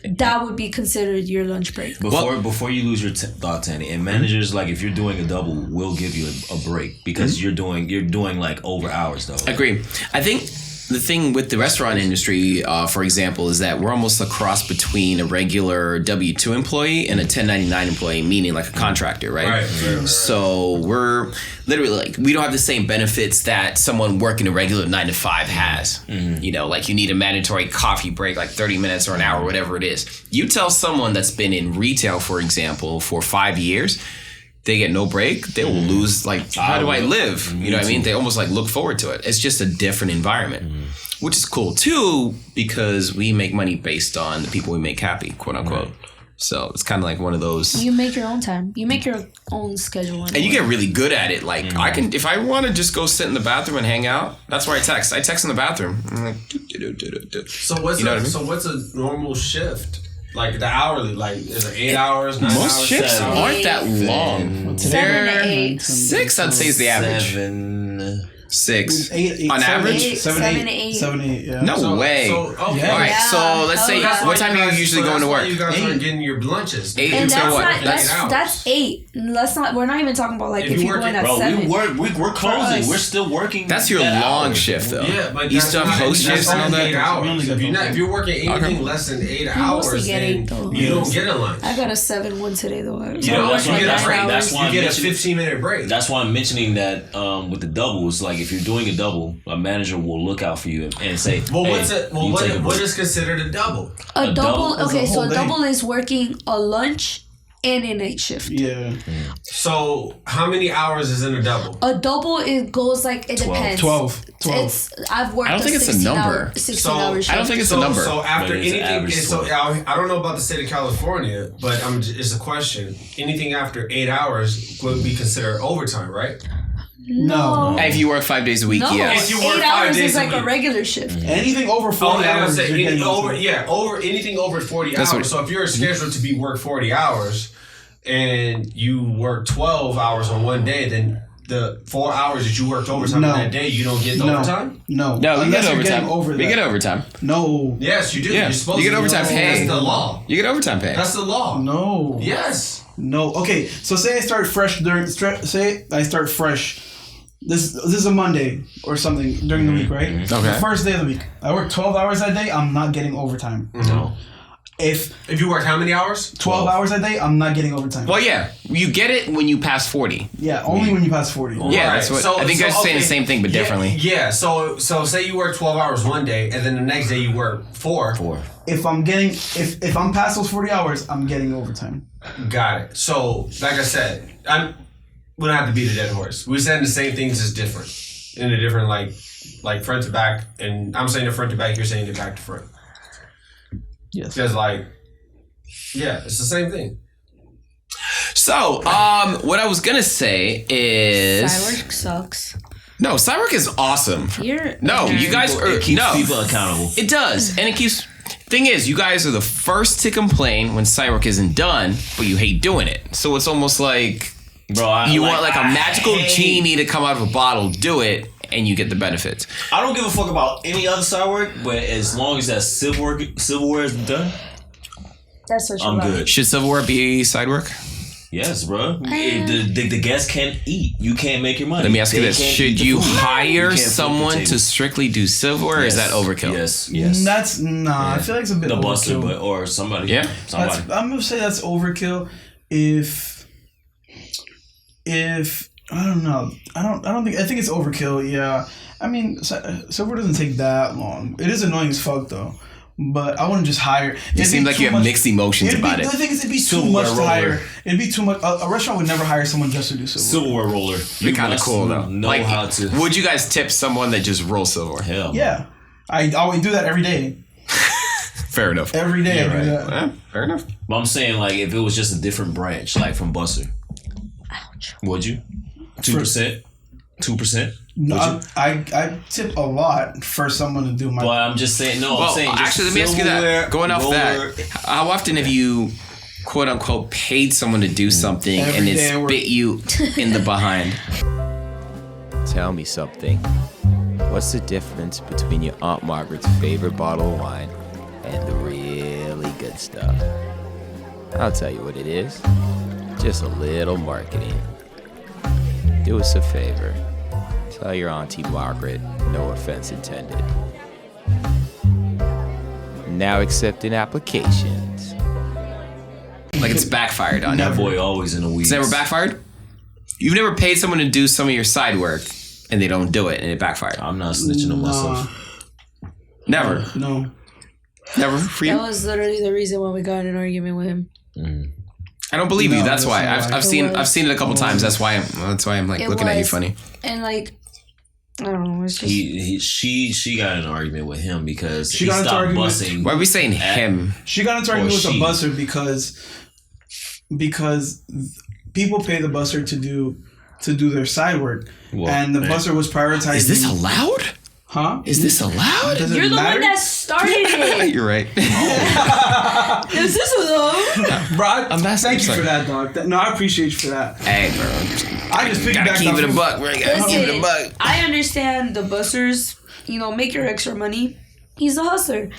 That would be considered your lunch break. Before you lose your thought, Tany, and managers, like, if you're doing a double, will give you a break because you're doing like over hours though. Agree. I think the thing with the restaurant industry, for example, is that we're almost a cross between a regular W-2 employee and a 1099 employee, meaning like a contractor, right? So we're literally like, we don't have the same benefits that someone working a regular 9 to 5 has. You know, like you need a mandatory coffee break, like 30 minutes or an hour, whatever it is. You tell someone that's been in retail, for example, for 5 years, they get no break, they will lose, like, how do I live? You know what I mean? They almost like look forward to it. It's just a different environment, which is cool too, because we make money based on the people we make happy, quote unquote. So it's kind of like one of those. You make your own time. You make your own schedule. And you get really good at it. Like, I can, if I want to just go sit in the bathroom and hang out, that's where I text. I text in the bathroom. I'm like, So what's a normal shift? Like the hourly, like is it 8 hours, 9 hours? Most shifts aren't that long. 7 to 8. 6, I'd say, is the average. 6 8 on average. 7 to 8. 7 to 8. Yeah. No way. So, okay. All right. So let's say, what time are you usually going to work? You guys aren't getting your lunches. 8 And until what? that's 8. Let's not. We're not even talking about like if you're going at 7. We're closing. We're still working. That's your long shift though. Yeah, but you still have post shifts and all that. 8 hours. If you're working anything less than 8 hours, then you don't get a lunch. I got a 7-1 today though. You know, you get a 15-minute break. That's why I'm mentioning that with the doubles. Like if you're doing a double, a manager will look out for you and say, well, what is considered a double? A double. Okay, so a double is working a lunch and a night shift. Yeah. So how many hours is in a double? A double, it goes like, it depends. 12. I've worked. I don't think it's a number. 16-hour shift. I don't think it's a number. So after anything, so I don't know about the state of California, but it's a question. Anything after 8 hours would be considered overtime, right? No. If you work 5 days a week, yes. If you work 8 5 hours days is like a a regular shift. Anything over 40 hours. Anything over 40 hours. So if you're scheduled to be work 40 hours, and you work 12 hours on one day, then the 4 hours that you worked overtime on that day, you don't get the overtime? No, you get overtime. You get overtime. No. Yes, you do. Yeah. You're supposed you get to. overtime pay. That's the law. You get overtime pay. That's the law. No. Yes. No. Okay, so say I start fresh This is a Monday or something during the week, right? Okay. The first day of the week. I work 12 hours that day, I'm not getting overtime. No. If you work how many hours? 12 hours a day, I'm not getting overtime. Well, yeah. You get it when you pass 40. Yeah, only when you pass 40. Yeah, that's what I think. You guys are saying the same thing, but differently. Yeah. So say you work 12 hours one day, and then the next day you work 4. If I'm past those 40 hours, I'm getting overtime. Got it. So like I said, we don't have to beat a dead horse. We're saying the same things, is different in a different like front to back, and I'm saying the front to back. You're saying the back to front. Yes. Because it's the same thing. So, what I was gonna say is Sidework sucks. No, Sidework is awesome. You guys are it keeps people accountable. It does, and it keeps. Thing is, you guys are the first to complain when Sidework isn't done, but you hate doing it. So it's almost like, bro, you want like a magical genie to come out of a bottle, do it, and you get the benefits. I don't give a fuck about any other side work, but as long as that silverware is done, that's what I'm good. Should silverware be side work? Yes, bro. If the guests can't eat, you can't make your money. Let me ask you this: should you hire someone to strictly do silverware? Or is that overkill? Yes. That's I feel like it's a bit overkill. Buster, or somebody. Yeah, somebody. I'm gonna say that's overkill. If I don't know. I think it's overkill. Yeah. I mean, silver doesn't take that long. It is annoying as fuck though. But I wouldn't just hire. It seems like you have mixed emotions about it. The thing is, it'd be too much to hire. It'd be too much. A restaurant would never hire someone just to do silverware. Silverware roller. Be kind of cool though. Know how to. Would you guys tip someone that just rolls silverware? Hell. Yeah, I always do that every day. Fair enough. Every day I do that. Yeah, fair enough. But I'm saying, like, if it was just a different branch, like from Buster, would you? 2%? 2%? No, I tip a lot for someone to do my. But I'm just saying. No, well, I'm saying. Actually, let me ask you that. Going off that, how often have you, quote unquote, paid someone to do something and it spit you in the behind? Tell me something. What's the difference between your Aunt Margaret's favorite bottle of wine and the really good stuff? I'll tell you what it is. Just a little marketing. Do us a favor. Tell your Auntie Margaret, no offense intended. Now accepting applications. Like it's backfired on that you. boy always in the weeds. It's never backfired? You've never paid someone to do some of your side work and they don't do it and it backfired. I'm not snitching on myself. Never. No. Never for you? That was literally the reason why we got in an argument with him. I don't believe you. That's why. I've seen it a couple times. That's why I'm like looking at you funny. And like, I don't know. It's just she got in an argument with him because She he got into stopped argument- busing. Why are we saying him? She got into argument with the busser because people pay the busser to do their side work, and the busser was prioritizing. Is this allowed? Huh? Is this allowed? You're the one that started it. You're right. Is this allowed? Bro, thank you for that, dog. No, I appreciate you for that. Hey, bro. I just gotta keep it a buck. Right? Gotta keep it a buck. I understand the busters, make your extra money. He's a hustler.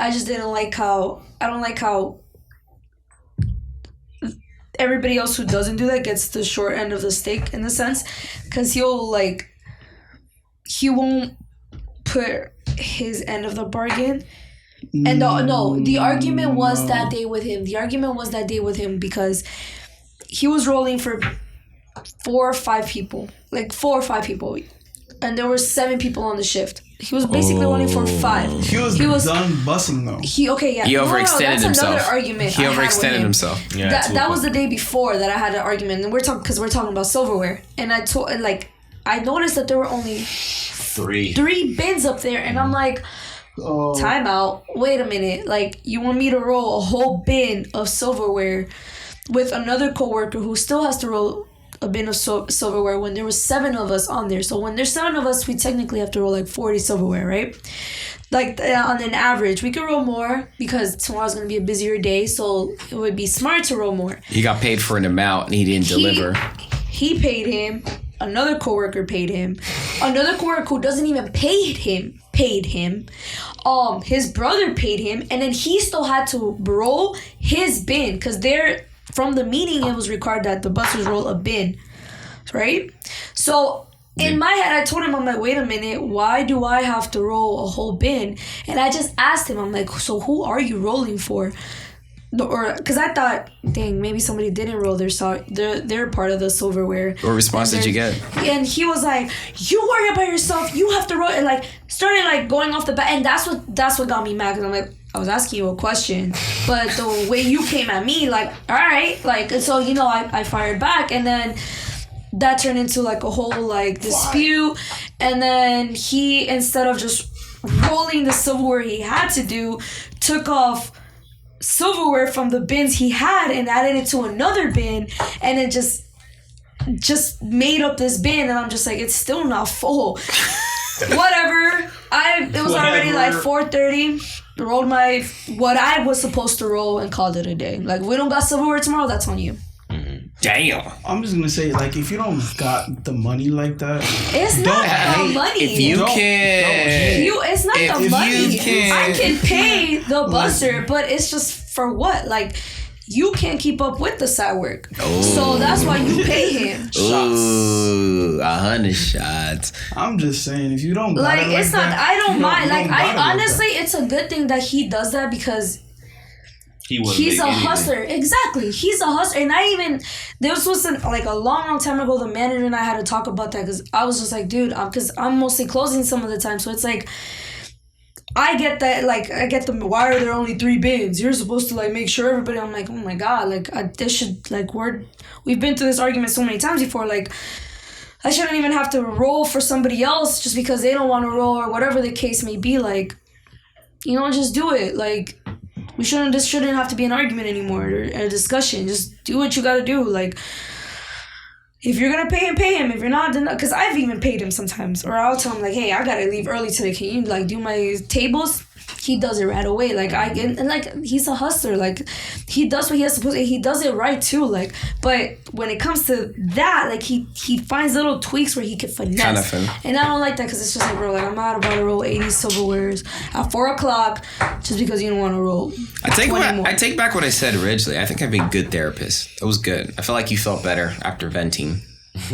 I just didn't like how everybody else who doesn't do that gets the short end of the stick in the sense, because he won't put his end of the bargain. And the argument was that day with him. The argument was that day with him because he was rolling for 4 or 5 people. And there were 7 people on the shift. He was basically rolling for 5. He was done bussing though. He overextended himself. Another argument. He overextended himself. Yeah, that was the day before that I had an argument, and we're talking about silverware. And I noticed that there were only 3 bins up there, and I'm like, time out. Wait a minute. Like, you want me to roll a whole bin of silverware with another coworker who still has to roll a bin of silverware when there was 7 of us on there. So when there's 7 of us, we technically have to roll like 40 silverware, right? Like on an average, we could roll more because tomorrow's gonna be a busier day, so it would be smart to roll more. He got paid for an amount and he didn't deliver. He paid him. Another coworker paid him. Another coworker who doesn't even paid him. His brother paid him, and then he still had to roll his bin because from the meeting it was required that the busters roll a bin, right? So. In my head, I told him, I'm like, wait a minute, why do I have to roll a whole bin? And I just asked him, I'm like, so who are you rolling for? Or because I thought, dang, maybe somebody didn't roll they're part of the silverware. What response did you get? And he was like, you worry about yourself, you have to roll, and like started like going off the bat, and that's what got me mad, because I'm like, I was asking you a question, but the way you came at me, like, all right, like, and so I fired back, and then that turned into like a whole like dispute. And then he, instead of just rolling the silverware he had to do, took off silverware from the bins he had and added it to another bin, and it just made up this bin. And I'm just like, it's still not full. Whatever. It was already like 4:30. Rolled what I was supposed to roll and called it a day. Like, we don't got silverware tomorrow, that's on you. Damn. I'm just gonna say, like, if you don't got the money like that, it's not the money. If you can, it's not the money. I can pay the buster, but it's just for what? Like, you can't keep up with the side work, so that's why you pay him. Ooh, 100 shots. I'm just saying, if you don't got like, it like it's not. that, I don't mind. Like, I honestly, like it's a good thing that he does that because. He's a hustler. Exactly. He's a hustler. And this was like a long time ago, the manager and I had to talk about that, because I was just like, dude, because I'm mostly closing some of the time. So it's like, I get that, like, why are there only 3 bins? You're supposed to like make sure everybody, I'm like, oh my God, like, this should, like, we've been through this argument so many times before, like, I shouldn't even have to roll for somebody else just because they don't want to roll or whatever the case may be. Like, just do it. Like, this shouldn't have to be an argument anymore or a discussion. Just do what you gotta do. Like, if you're gonna pay him. If you're not, then, because I've even paid him sometimes. Or I'll tell him, like, hey, I gotta leave early today. Can you, like, do my tables? He does it right away. Like, and like, he's a hustler. Like, he does what he has to. He does it right too. Like, but when it comes to that, like, he finds little tweaks where he can finesse. And I don't like that, because it's just like, bro, like, I'm not about to roll 80 silverwares at 4:00 just because you don't want to roll. I take back what I said originally. I think I've been a good therapist. It was good. I felt like you felt better after venting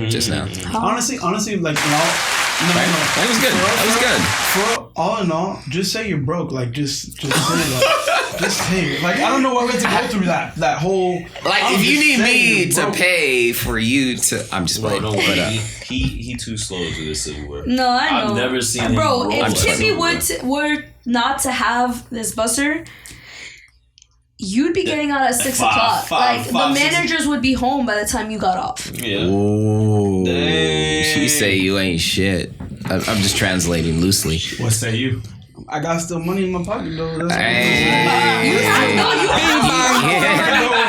just now. Honestly, like, That was good. That was good. For all in all, just say you're broke. Like, just say that. Just say it. Like, I don't know why we have to go through that whole. Like, if you need me to pay for you to, I'm just playing. He too slow to do this silverware. No, I know. I've never seen him. Bro, if Tippy were not to have this buster, you'd be getting out at 6 o'clock. Like, the managers would be home by the time you got off. Yeah. Ooh. She say you ain't shit. I'm just translating loosely. What say you? I got still money in my pocket though.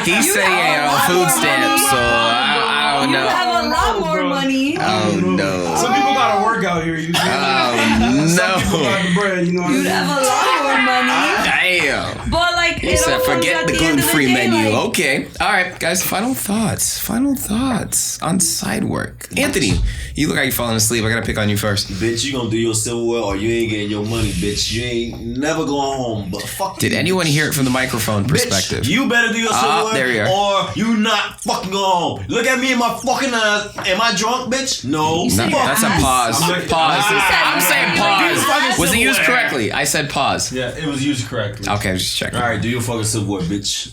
He say you ain't on food stamps, so I don't know. You have a lot more money. Oh no. Some people gotta work out here. You see? Some people got the bread. You know what I mean? You'd have a lot more money. Damn. But like, He said, forget the gluten-free menu. Like, okay. All right, guys. Final thoughts on Sidework. Anthony, you look like you're falling asleep. I gotta pick on you first. Bitch, you gonna do your silverware or you ain't getting your money, bitch. You ain't never going home. But fuck. Did anyone hear it from the microphone perspective? Bitch, you better do your silverware there you are. or you not fucking go home. Look at me in my fucking eyes. Am I drunk, bitch? No. That's a pause. I'm saying pause. Was it used correctly? I said pause. Yeah, it was used correctly. Okay, I'm just checking. All right, do your fucking silverware, bitch.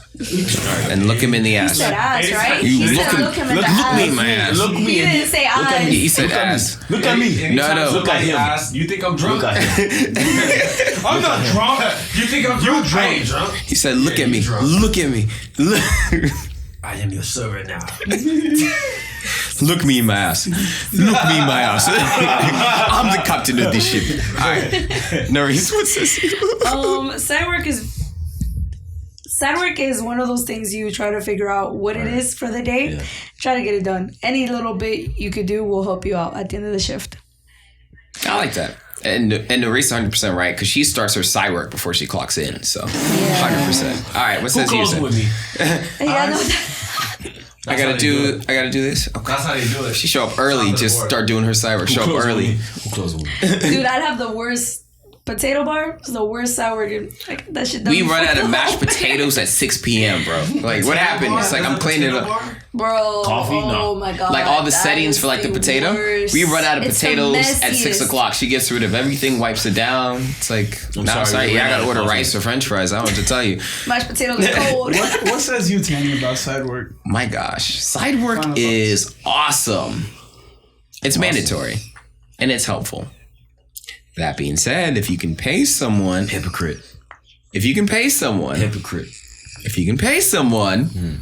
And look him in the ass. He said ass, right? You He look said him. look him in the Look ass. me in my ass. Look me. He didn't say eyes. He said ass. Look at me. No. Look at him. Ass, you think I'm drunk? Look at him. I'm not drunk. You think I'm drunk? I ain't drunk. He said, look at me. Look at me. I am your server now. Look me in my ass. Look me in my ass. I'm the captain of this ship. All right. Noris, what's this? Sidework Sidework is one of those things you try to figure out what it is for the day. Yeah. Try to get it done. Any little bit you could do will help you out at the end of the shift. I like that. And Noris 100% right, because she starts her side work before she clocks in. So 100%. All right, what says you? With me? I gotta do this. Okay. That's how you do it. She show up early, just start doing her side work. Show up early. Dude, I'd have the worst potato bar. It's the worst sour. Like, that shit. We run out of mashed potatoes at 6 p.m., bro. Like, what happened? It's like I'm cleaning it up. Bro, coffee? Oh my god. Like all the settings for like the potato. Worst. We run out of potatoes at 6 o'clock. She gets rid of everything, wipes it down. It's like, I'm sorry. Yeah, I gotta order rice or French fries. I don't know what to tell you. Mashed potatoes cold. What says you, Tany, about side work? My gosh, side work is awesome. It's mandatory and it's helpful. That being said, if you can pay someone, hypocrite. If you can pay someone, hypocrite. If you can pay someone.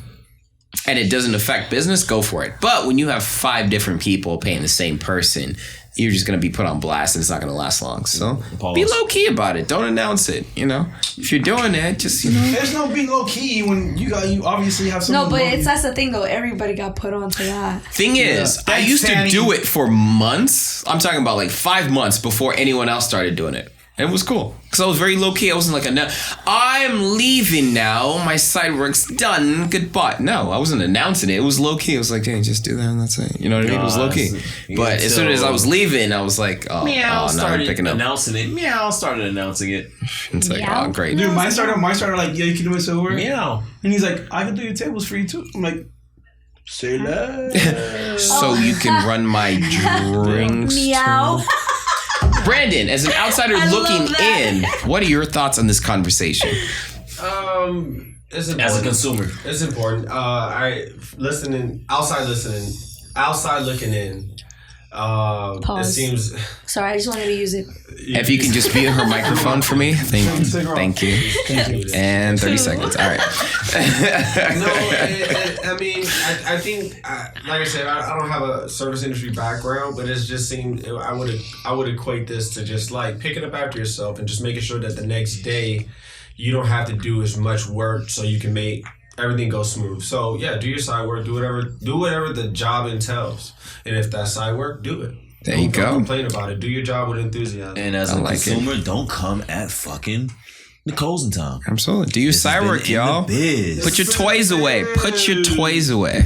And it doesn't affect business, go for it. But when you have 5 different people paying the same person, you're just going to be put on blast and it's not going to last long. So be low key about it. Don't announce it. You know, if you're doing it, just, you know. There's no being low key when you obviously have someone. No, but that's the thing though. Everybody got put onto that. Thing is, I used to do it for months. I'm talking about like 5 months before anyone else started doing it. And it was cool. Because I was very low key. I wasn't like, I'm leaving now. My side work's done. Goodbye. No, I wasn't announcing it. It was low key. I was like, hey, just do that and that's it. You know what I mean? It was low key. But as soon as I was leaving, I was like, now I'm picking up. Announcing it. Meow started announcing it. It's like, oh, great. Dude, mine started like, yeah, you can do it so Meow. And he's like, I can do your tables for you too. I'm like, say that. So you can run my drinks. Meow. Brandon, as an outsider looking in, what are your thoughts on this conversation? It's important. As a consumer, it's important. Outside looking in. Pause. It seems. Sorry, I just wanted to use it. If you can just mute her microphone for me, thank you. And 30 seconds. All right. I think, like I said, I don't have a service industry background, but it's just seemed I would equate this to just like picking up after yourself and just making sure that the next day you don't have to do as much work so you can make everything go smooth. So yeah, do your side work, do whatever the job entails. And if that's side work, do it. There you go. Don't complain about it. Do your job with enthusiasm. And as a consumer, don't come at fucking Nicole's in time. Absolutely. Do your side work, y'all. Put your toys away. Put your toys away.